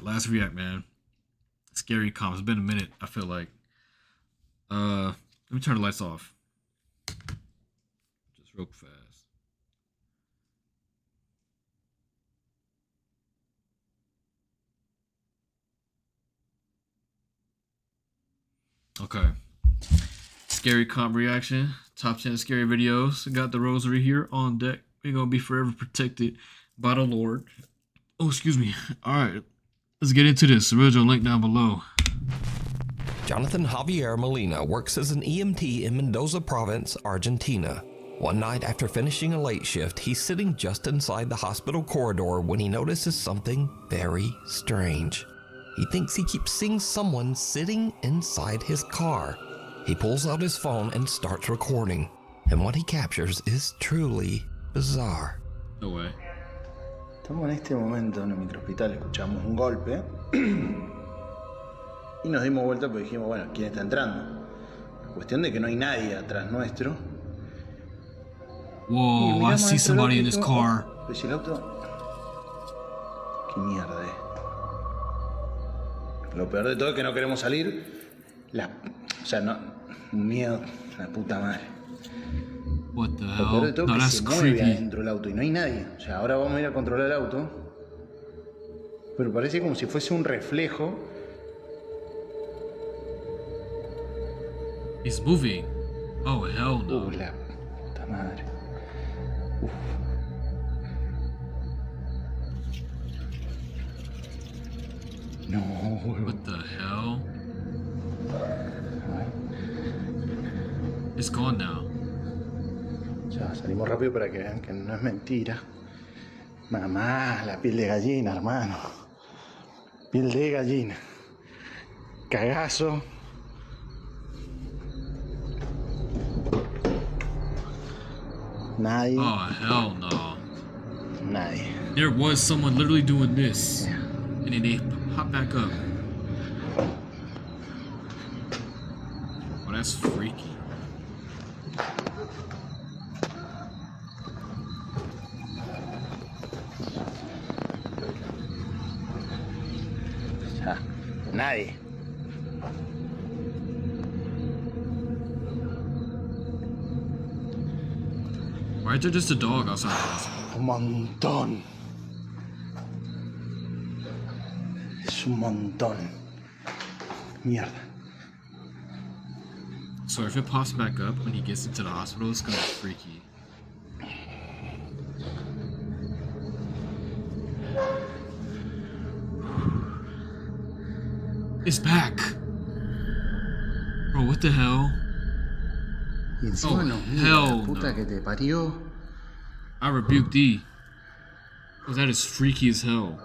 last react, man. Scary comp. It's been a minute, I feel like. Let me turn the lights off. Just real fast. Okay. Scary comp reaction. Top 10 scary videos. Got the rosary here on deck. We're going to be forever protected by the Lord. Oh, excuse me. All right. Let's get into this. Original link down below. Jonathan Javier Molina works as an EMT in Mendoza Province, Argentina. One night after finishing a late shift, he's sitting just inside the hospital corridor when he notices something very strange. He thinks he keeps seeing someone sitting inside his car. He pulls out his phone and starts recording, and what he captures is truly bizarre. No way. Estamos en este momento en el microhospital, escuchamos un golpe y nos dimos vuelta porque dijimos, bueno, ¿quién está entrando? La cuestión de que no hay nadie atrás nuestro. Whoa, I see somebody in this car. Pues el auto... ¿Qué mierda es? Lo peor de todo es que no queremos salir. O sea, no... Miedo, la puta madre. What the Lo peor de hell? todo No, es que that's se mueve creepy. adentro del auto y no hay nadie. O sea, ahora vamos a ir a controlar el auto. Pero parece como si fuese un reflejo. He's moving. Oh, hell no. La puta madre. No, What the hell? It's gone now. Ya, salimos rápido para que vean que no es mentira. Mamá, la piel de gallina, hermano. Piel de gallina. Cagazo. Nadie. Oh, hell no. Nadie. There was someone literally doing this. And then they pop back up. Oh, that's freaky. Ya, nadie. Why is there just a dog outside the hospital? Un montón. Es un montón. Mierda. So if it pops back up when he gets into the hospital, it's gonna be freaky. It's back! Bro, what the hell? Y encima Oh, nos mira, hell la puta no. que te parió. I rebuke thee. Oh, that is freaky as hell.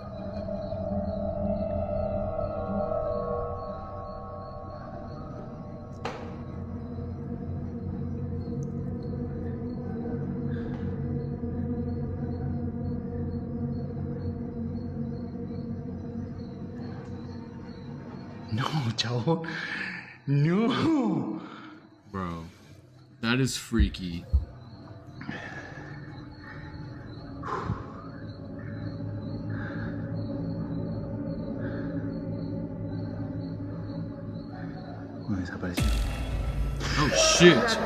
No, chabón. No. Bro, that is freaky. Bueno, desapareció. Oh shit!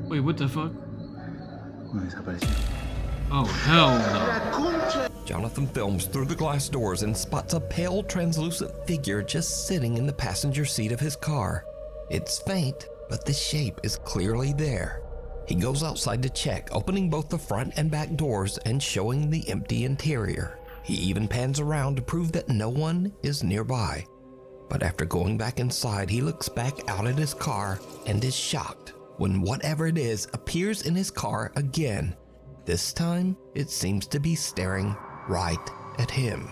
Wait, what the fuck? Bueno, desapareció. Oh hell no. Jonathan films through the glass doors and spots a pale, translucent figure just sitting in the passenger seat of his car. It's faint, but the shape is clearly there. He goes outside to check, opening both the front and back doors and showing the empty interior. He even pans around to prove that no one is nearby. But after going back inside, he looks back out at his car and is shocked when whatever it is appears in his car again. This time, it seems to be staring right at him.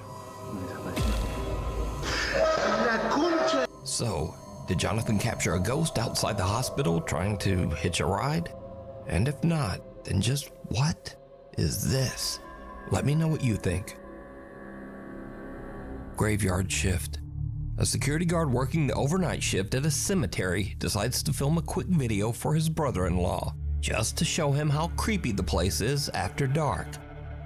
So, did Jonathan capture a ghost outside the hospital trying to hitch a ride? And if not, then just what is this? Let me know what you think. Graveyard shift. A security guard working the overnight shift at a cemetery decides to film a quick video for his brother-in-law, just to show him how creepy the place is after dark.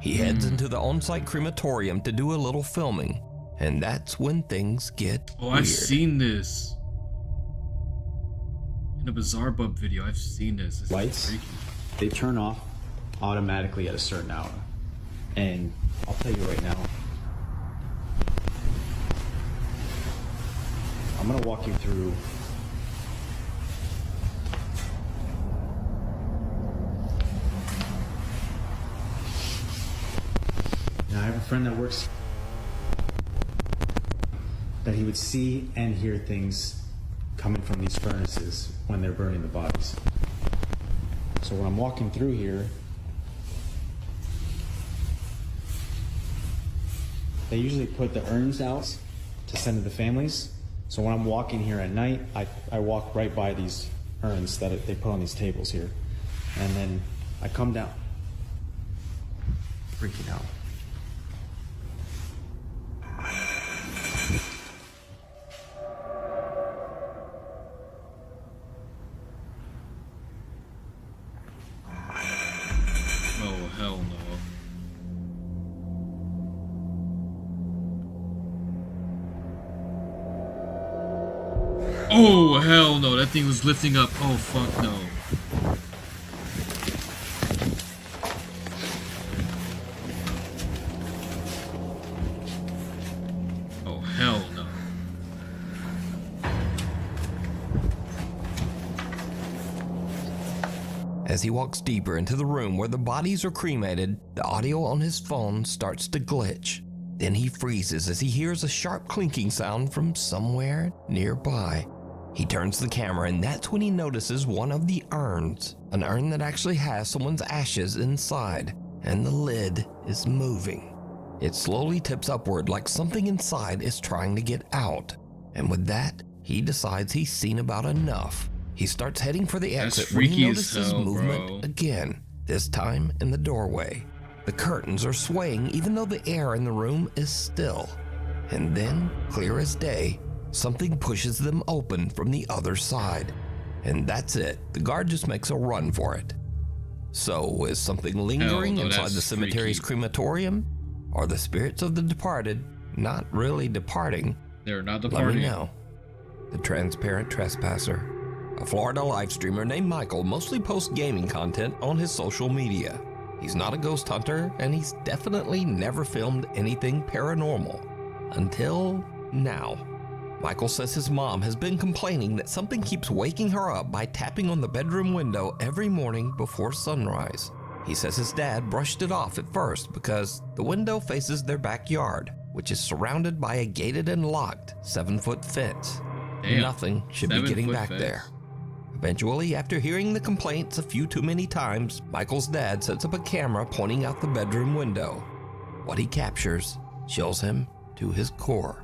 He heads into the on-site crematorium to do a little filming. And that's when things get Oh, weird. I've seen this. In a Bizarre Bub video, I've seen this. This Lights, is freaky. they turn off automatically at a certain hour. And I'll tell you right now, I'm gonna walk you through now. I have a friend that works that he would see and hear things coming from these furnaces when they're burning the bodies. So when I'm walking through here, they usually put the urns out to send to the families. So when I'm walking here at night, I walk right by these urns that they put on these tables here. And then I come down, freaking out. Oh, hell no. Oh, hell no. That thing was lifting up. Oh, fuck no. Oh, hell no. As he walks deeper into the room where the bodies are cremated, the audio on his phone starts to glitch. Then he freezes as he hears a sharp clinking sound from somewhere nearby. He turns the camera, and that's when he notices one of the urns, an urn that actually has someone's ashes inside, and the lid is moving. It slowly tips upward like something inside is trying to get out. And with that, he decides he's seen about enough. He starts heading for the That's exit when he freaky as notices hell, movement bro. again, this time in the doorway. The curtains are swaying even though the air in the room is still. And then, clear as day, something pushes them open from the other side. And that's it. The guard just makes a run for it. So, is something lingering no, inside that's the cemetery's freaky. crematorium? Are the spirits of the departed not really departing? They're not the Let party. me know. The Transparent Trespasser, a Florida live streamer named Michael, mostly posts gaming content on his social media. He's not a ghost hunter, and he's definitely never filmed anything paranormal. Until now. Michael says his mom has been complaining that something keeps waking her up by tapping on the bedroom window every morning before sunrise. He says his dad brushed it off at first because the window faces their backyard, which is surrounded by a gated and locked 7-foot fence. Damn. Nothing should be 7-foot getting back fence. there. Eventually, after hearing the complaints a few too many times, Michael's dad sets up a camera pointing out the bedroom window. What he captures chills him to his core.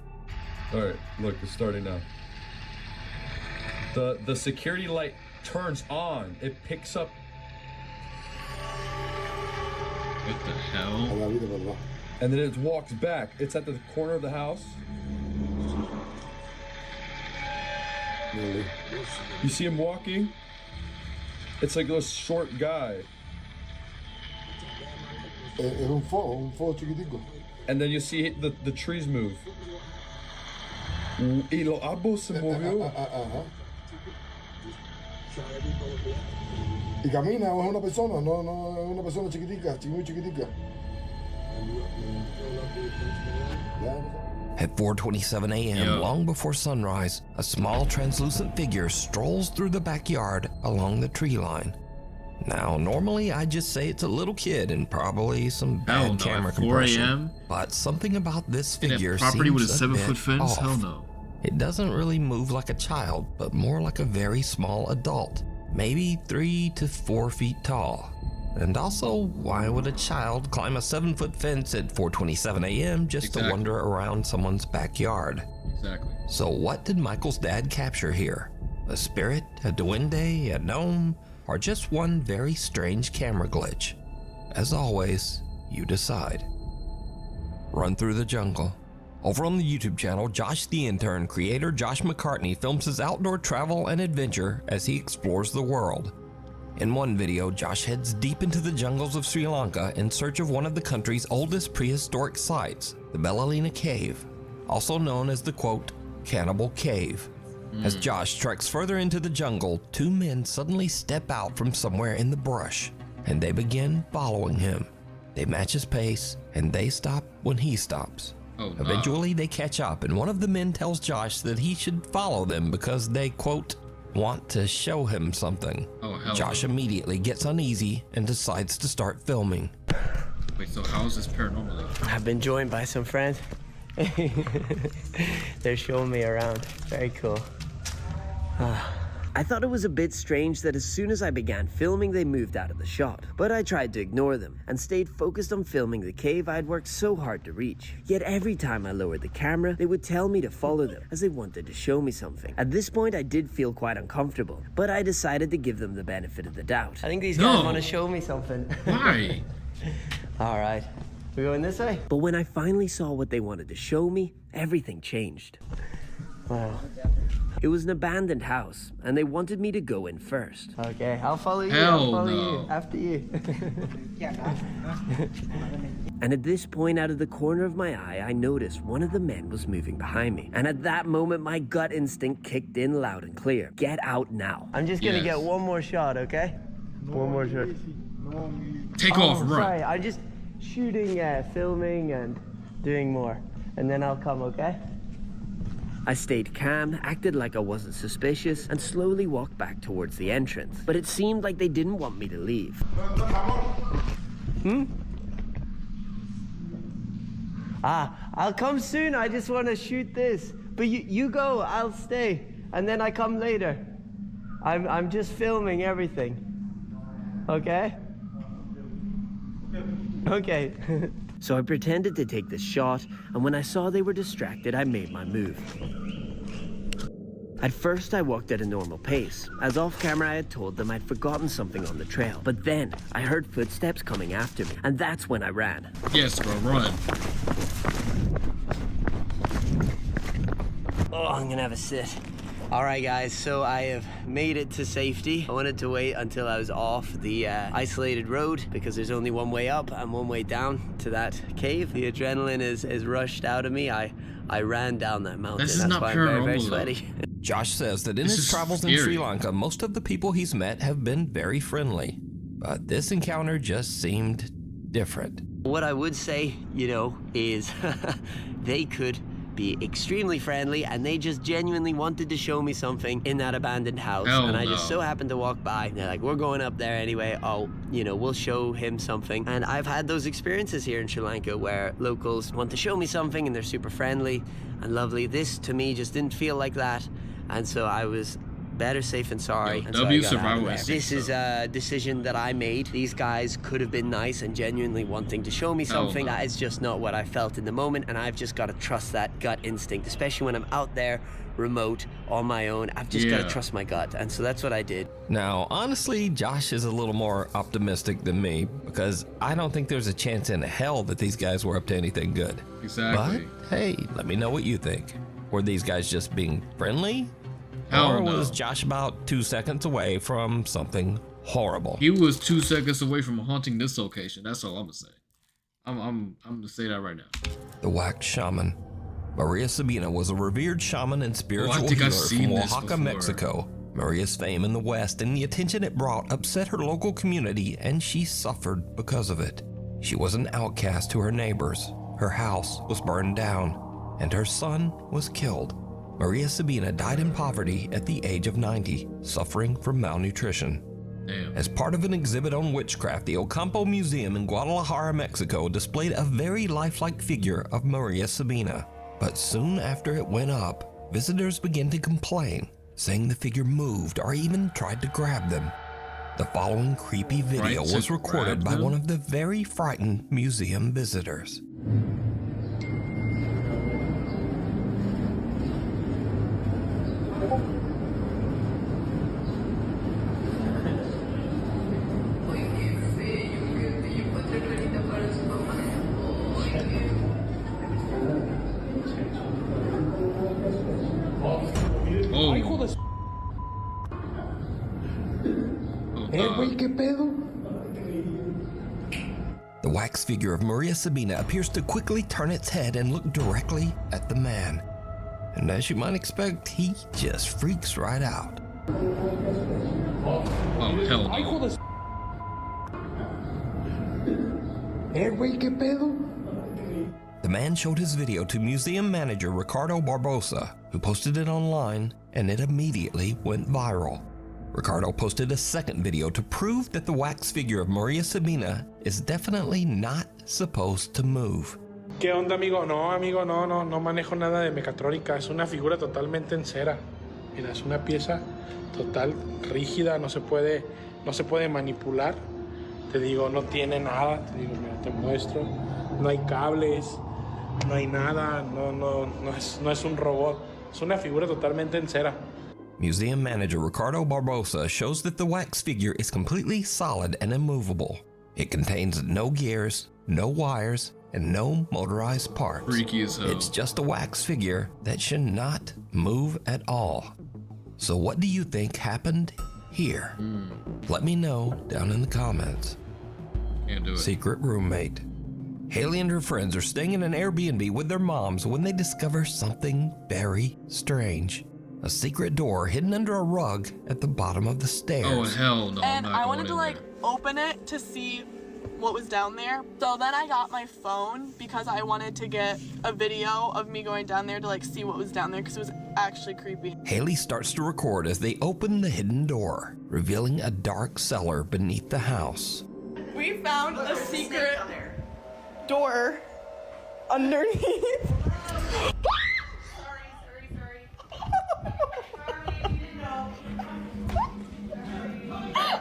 All right, look, it's starting now. The security light turns on. It picks up, What the hell? and then it walks back. It's at the corner of the house. You see him walking? It's like a short guy. Es un fuego chiquitico. And then you see the trees move. Y los árboles se movió. Ajá. Y camina, o es una persona, no es una persona chiquitica, muy chiquitica. At 4:27 a.m., Yeah. long before sunrise, a small translucent figure strolls through the backyard along the tree line. Now, normally I'd just say it's a little kid and probably some Hell bad no, camera at 4 compression. a.m.? But something about this In figure a property seems with a a 7-foot bit fence? off. Hell no. It doesn't really move like a child, but more like a very small adult, maybe 3 to 4 feet tall. And also, why would a child climb a 7-foot fence at 4:27 a.m. just Exactly. to wander around someone's backyard? Exactly. So what did Michael's dad capture here? A spirit, a duende, a gnome, or just one very strange camera glitch? As always, you decide. Run through the jungle. Over on the YouTube channel, Josh the Intern creator Josh McCartney films his outdoor travel and adventure as he explores the world. In one video, Josh heads deep into the jungles of Sri Lanka in search of one of the country's oldest prehistoric sites, the Belalina Cave. also known as the quote, Cannibal Cave. As Josh treks further into the jungle, two men suddenly step out from somewhere in the brush, and they begin following him. They match his pace, and they stop when he stops. Oh, Eventually, they catch up, and one of the men tells Josh that he should follow them because they, quote, want to show him something. Oh, hell. Josh immediately gets uneasy and decides to start filming. Wait, so how is this paranormal? I've been joined by some friends. They're showing me around. Very cool. I thought it was a bit strange that as soon as I began filming, they moved out of the shot. But I tried to ignore them and stayed focused on filming the cave I'd worked so hard to reach. Yet every time I lowered the camera, they would tell me to follow them as they wanted to show me something. At this point, I did feel quite uncomfortable, but I decided to give them the benefit of the doubt. I think these guys want to show me something. Why? All right, we're going this way? But when I finally saw what they wanted to show me, everything changed. Wow. It was an abandoned house, and they wanted me to go in first. Okay, I'll follow you. I'll follow you. After you. And at this point, out of the corner of my eye, I noticed one of the men was moving behind me. And at that moment, my gut instinct kicked in loud and clear. Get out now. I'm just gonna get one more shot, okay? One more shot. Take off, run. Sorry, I'm just shooting, filming, and doing more. And then I'll come, okay? I stayed calm, acted like I wasn't suspicious, and slowly walked back towards the entrance. But it seemed like they didn't want me to leave. I'll come soon. I just want to shoot this. But you go, I'll stay. And then I come later. I'm just filming everything. Okay? Okay. So I pretended to take the shot, and when I saw they were distracted, I made my move. At first, I walked at a normal pace, as off camera I had told them I'd forgotten something on the trail. But then, I heard footsteps coming after me, and that's when I ran. Yes, bro, run. Oh, I'm gonna have a sit. All right, guys, so I have made it to safety. I wanted to wait until I was off the isolated road because there's only one way up and one way down to that cave. The adrenaline is rushed out of me. I ran down that mountain. This is That's not why I'm very, very paranormal, sweaty. Josh says that in This his is travels in scary. Sri Lanka, most of the people he's met have been very friendly. But this encounter just seemed different. What I would say, is they could be extremely friendly, and they just genuinely wanted to show me something in that abandoned house. And I just so happened to walk by. And they're like, we're going up there anyway. Oh, we'll show him something. And I've had those experiences here in Sri Lanka where locals want to show me something and they're super friendly and lovely. This, to me, just didn't feel like that. And so I was better safe than sorry. Yo, and so I W got out of survival there. instinct, This is a decision that I made. These guys could have been nice and genuinely wanting to show me something. no. That is just not what I felt in the moment, and I've just got to trust that gut instinct, especially when I'm out there remote on my own. I've just got to trust my gut, and so that's what I did. Now, honestly, Josh is a little more optimistic than me because I don't think there's a chance in hell that these guys were up to anything good. Exactly. But hey, let me know what you think. Were these guys just being friendly? Hell or no. was Josh about 2 seconds away from something horrible? He was 2 seconds away from haunting this location. That's all I'm gonna say. I'm gonna say that right now. The Wax Shaman. Maria Sabina was a revered shaman and spiritual think I've healer seen from this Oaxaca, before. Mexico. Maria's fame in the West and the attention it brought upset her local community, and she suffered because of it. She was an outcast to her neighbors. Her house was burned down, and her son was killed. Maria Sabina died in poverty at the age of 90, suffering from malnutrition. Damn. As part of an exhibit on witchcraft, the Ocampo Museum in Guadalajara, Mexico displayed a very lifelike figure of Maria Sabina. But soon after it went up, visitors began to complain, saying the figure moved or even tried to grab them. The following creepy video to was recorded grab by them? one of the very frightened museum visitors. Oh. Hijo de Oh, güey, ¿qué pedo? The wax figure of Maria Sabina appears to quickly turn its head and look directly at the man. And as you might expect, he just freaks right out. Oh, hell no. Güey, ¿qué pedo? The man showed his video to museum manager Ricardo Barbosa, who posted it online, and it immediately went viral. Ricardo posted a second video to prove that the wax figure of Maria Sabina is definitely not supposed to move. ¿Qué onda, amigo? No, no manejo nada de mecatrónica. Es una figura totalmente en cera. Mira, es una pieza total, rígida, no se puede manipular. Te digo, no tiene nada. Te digo, mira, te muestro. No hay cables, no hay nada, no es un robot. Es una figura totalmente en cera. Museum manager Ricardo Barbosa shows that the wax figure is completely solid and immovable. It contains no gears, no wires, and no motorized parts. Freaky as hell. It's just a wax figure that should not move at all. So what do you think happened here? Let me know down in the comments. Can't do it. Secret roommate. Haley and her friends are staying in an Airbnb with their moms when they discover something very strange. A secret door hidden under a rug at the bottom of the stairs. Oh, hell no. And I'm not I going wanted to in like there. open it to see what was down there. So then I got my phone because I wanted to get a video of me going down there to like see what was down there because it was actually creepy. Haley starts to record as they open the hidden door, revealing a dark cellar beneath the house. We found a secret door underneath.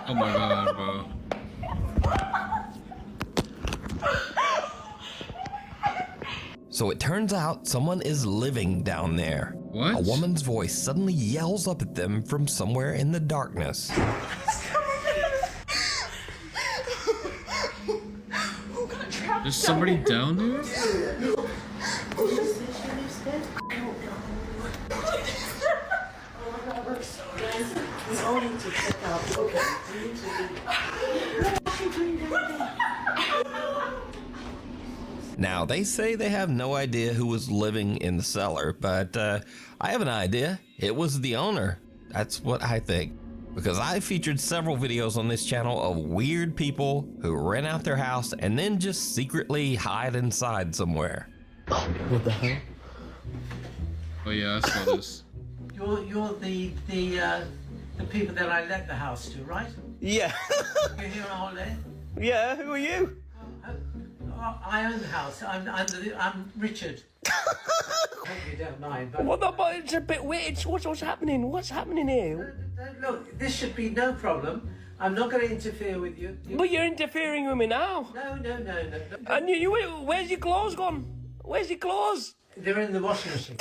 Oh my god, bro. So it turns out someone is living down there. What? A woman's voice suddenly yells up at them from somewhere in the darkness. There's somebody down there? Now, they say they have no idea who was living in the cellar, but I have an idea. It was the owner. That's what I think. Because I featured several videos on this channel of weird people who rent out their house and then just secretly hide inside somewhere. What the hell? Oh yeah, I saw this. You're the people that I let the house to, right? Yeah. You're here all day? Yeah, who are you? I own the house. I'm Richard. Hope you don't mind. But, Well, no, but it's a bit weird. What's happening? What's happening here? look, this should be no problem. I'm not going to interfere with you. But you're interfering with me now. No. And you where's your clothes gone? Where's your clothes? They're in the washing machine.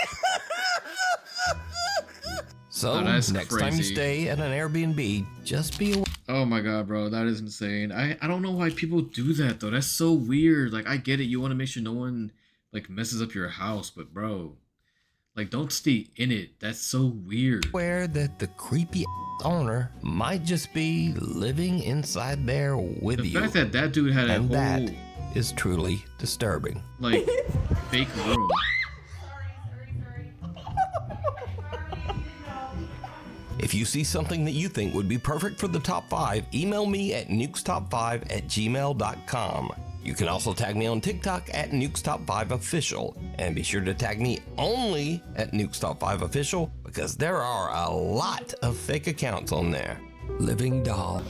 So, Oh, that's next time you crazy. stay at an Airbnb, just be aware. Oh my god, bro, that is insane. I don't know why people do that though. That's so weird. Like, I get it. You want to make sure no one like messes up your house, but bro, like, don't stay in it. That's so weird. that the creepy owner might just be living inside there with The you. fact that that dude had a And whole that is truly disturbing. like fake room. If you see something that you think would be perfect for the top 5, email me at nukestop5@gmail.com. You can also tag me on TikTok at nukestop5official, and be sure to tag me only at nukestop5official because there are a lot of fake accounts on there. Living doll.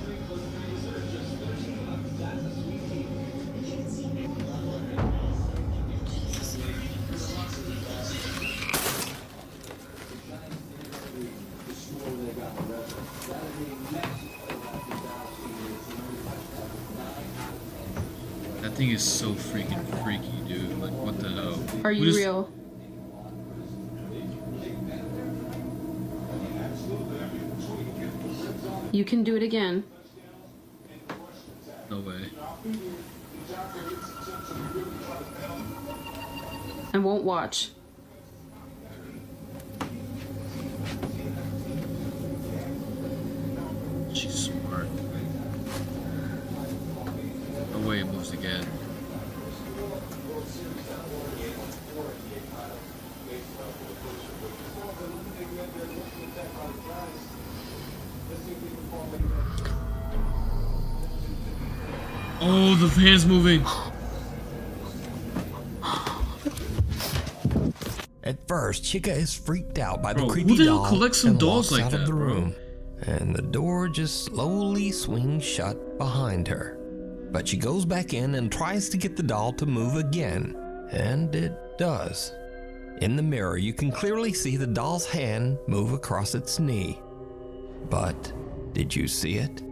That thing is so freaking freaky, dude. Like, what the hell? Are Who you just- real? You can do it again. No way. I won't watch. She's smart. Oh wait, it moves again. Oh, the fan's moving. At first, Chica is freaked out by the Bro, creepy who the hell doll collects some and dolls walks like out of that, the bro? room, and the door just slowly swings shut behind her. But she goes back in and tries to get the doll to move again, and it does. In the mirror, you can clearly see the doll's hand move across its knee. But did you see it?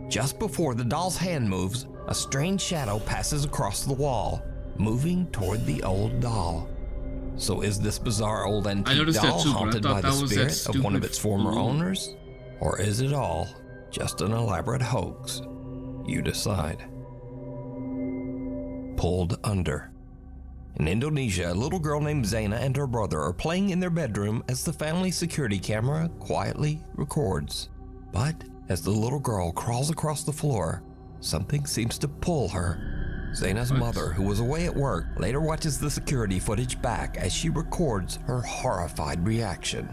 Just before the doll's hand moves, a strange shadow passes across the wall, moving toward the old doll. So is this bizarre old antique doll haunted by the spirit of one of its former owners? Or is it all just an elaborate hoax? You decide. Pulled under. In Indonesia, a little girl named Zaina and her brother are playing in their bedroom as the family security camera quietly records. But as the little girl crawls across the floor, something seems to pull her. Zaina's mother, who was away at work, later watches the security footage back as she records her horrified reaction.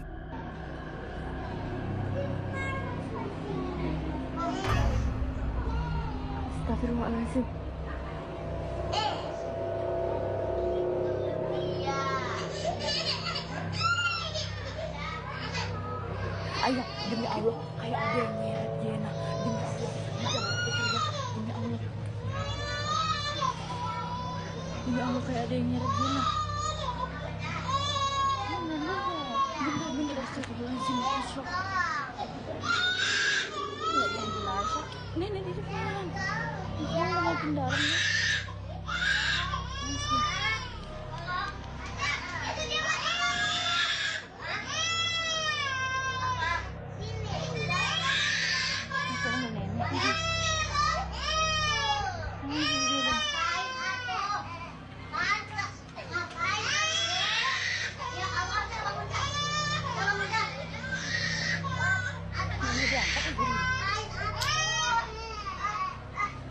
Astagfirullahaladzim. Ayah, demi Allah, kayak ada yang nyeret Jena. Demi Allah, jangan pikir ya. Demi Allah. Demi Allah, kayak ada yang nyeret Jena. Bener-bener astagfirullahaladzim. Nggak yang jelas. Nenek di depan. Dia mau kendaraan.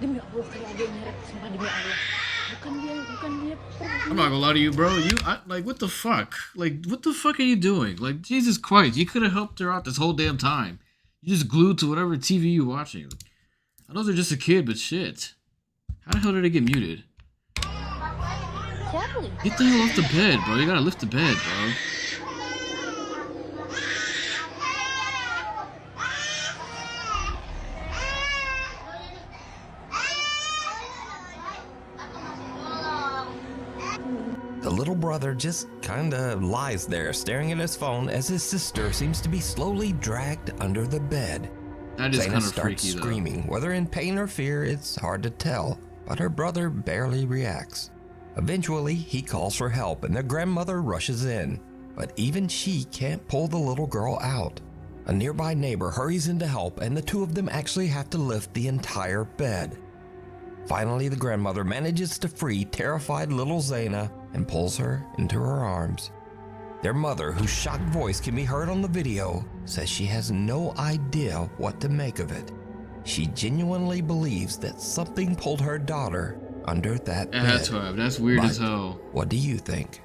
Demi Allah, kayak ada yang nyeret. Sumpah demi Allah. Bukan dia. I'm not gonna lie to you, bro. Like, what the fuck? Like, what the fuck are you doing? Like, Jesus Christ, you could have helped her out this whole damn time. You just glued to whatever TV you're watching. I know they're just a kid, but shit. How the hell did they get muted? Get the hell off the bed, bro. You gotta lift the bed, bro. The little brother just kinda lies there staring at his phone as his sister seems to be slowly dragged under the bed. That is Zaina kind of starts freaky, though. screaming, whether in pain or fear, it's hard to tell, but her brother barely reacts. Eventually, he calls for help and their grandmother rushes in, but even she can't pull the little girl out. A nearby neighbor hurries in to help and the two of them actually have to lift the entire bed. Finally, the grandmother manages to free terrified little Zaina and pulls her into her arms. Their mother, whose shocked voice can be heard on the video, says she has no idea what to make of it. She genuinely believes that something pulled her daughter under that bed. That's right. That's weird as hell. What do you think?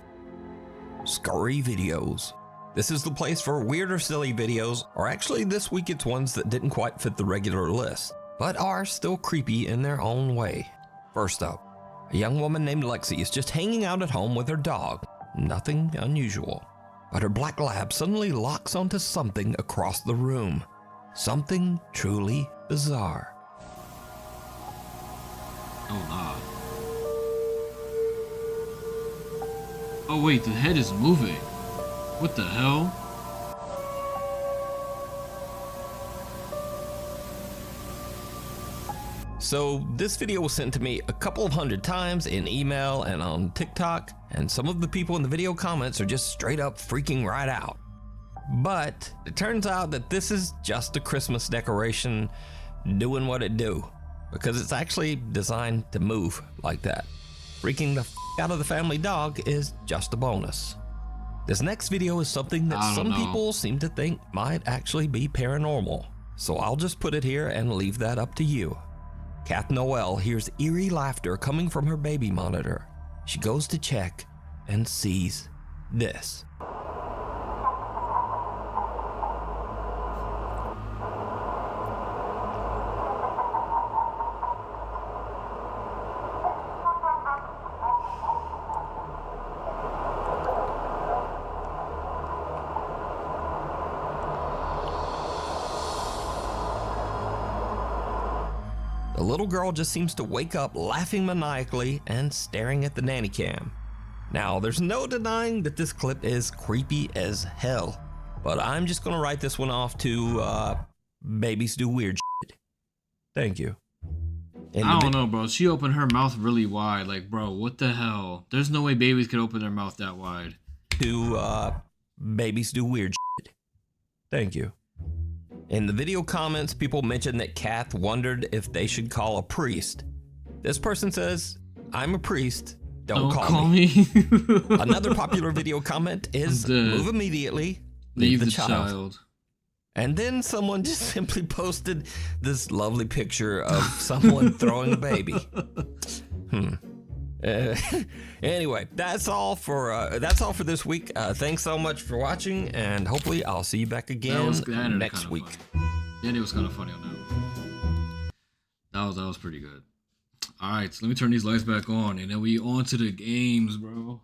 Scary videos. This is the place for weird or silly videos, or actually this week it's ones that didn't quite fit the regular list, but are still creepy in their own way. First up, a young woman named Lexi is just hanging out at home with her dog. Nothing unusual. But her black lab suddenly locks onto something across the room. Something truly bizarre. Oh, nah. Oh, wait, the head is moving. What the hell? So this video was sent to me a couple of hundred times in email and on TikTok, and some of the people in the video comments are just straight up freaking right out. But it turns out that this is just a Christmas decoration doing what it do, because it's actually designed to move like that. Freaking the out of the family dog is just a bonus. This next video is something that some people seem to think might actually be paranormal, so I'll just put it here and leave that up to you. Kath Noel hears eerie laughter coming from her baby monitor. She goes to check and sees this. little girl just seems to wake up laughing maniacally and staring at the nanny cam. Now, there's no denying that this clip is creepy as hell, but I'm just gonna write this one off to, babies do weird shit. Thank you. I don't know, bro. She opened her mouth really wide. Like, bro, what the hell? There's no way babies could open their mouth that wide. Babies do weird shit. Thank you. In the video comments, people mentioned that Kath wondered if they should call a priest. This person says, I'm a priest. Don't call me. Another popular video comment is, move immediately, leave the child. And then someone just simply posted this lovely picture of someone throwing a baby. Anyway, that's all for this week. Thanks so much for watching, and hopefully I'll see you back again next week. And it was kind of funny on that. That was pretty good. All right, so let me turn these lights back on, and then we on to the games, bro.